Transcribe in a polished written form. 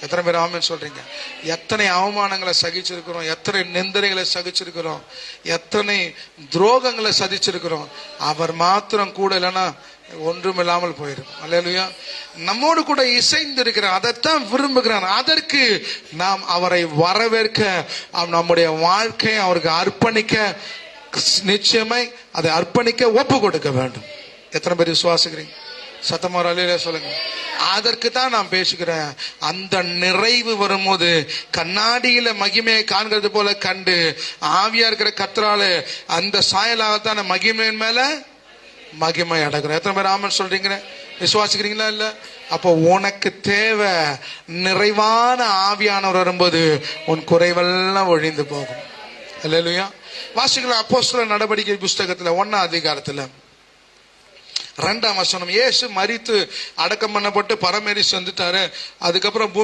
எத்தனை பேர் ஆமென் சொல்றீங்க? எத்தனை அவமானங்களை சகிச்சிருக்கிறோம், எத்தனை நிந்தனைகளை சகிச்சிருக்கிறோம், எத்தனை துரோகங்களை சகிச்சிருக்கிறோம். அவர் மாத்திரம் கூட இல்லைன்னா ஒன்றும் இல்லாமல் போயிடும். அல்லேலூயா. நம்மோடு கூட இசைந்து இருக்கிறார், அதைத்தான் விரும்புகிறார். அதற்கு நாம் அவரை வரவேற்க, நம்முடைய வாழ்க்கையை அவருக்கு அர்ப்பணிக்க, நிச்சயமாய் அதை அர்ப்பணிக்க ஒப்பு கொடுக்க வேண்டும். எத்தனை பேர் விசுவாசிக்கிறீங்க? சத்தமா அல்லேலூயா சொல்லுங்க. அதற்கு தான் நான் பேசுகிறேன். அந்த நிறைவு வரும்போது கண்ணாடியில மகிமையை காண்கிறது போல கண்டு ஆவியா இருக்கிற கர்த்தரால அந்த சாயலாகத்தான் மகிமையின் மேல மகிமை அடைகிறோம். எத்தனை பேர் ஆமென் சொல்றீங்க? விசுவாசிக்கிறீங்களா? இல்ல? அப்போ உனக்கு தேவை நிறைவான ஆவியானவர் வரும்போது உன் குறைவெல்லாம் ஒழிந்து போகும். அல்லேலூயா. வாசிக்கலாம் அப்போஸ்தலர் நடவடிக்கை புஸ்தகத்துல 1ஆம் அதிகாரத்துல 2ஆம் வசனம். இயேசு மரித்து அடக்கம் பண்ணப்பட்டு பரமேறி வந்துட்டாரு. அதுக்கப்புறம்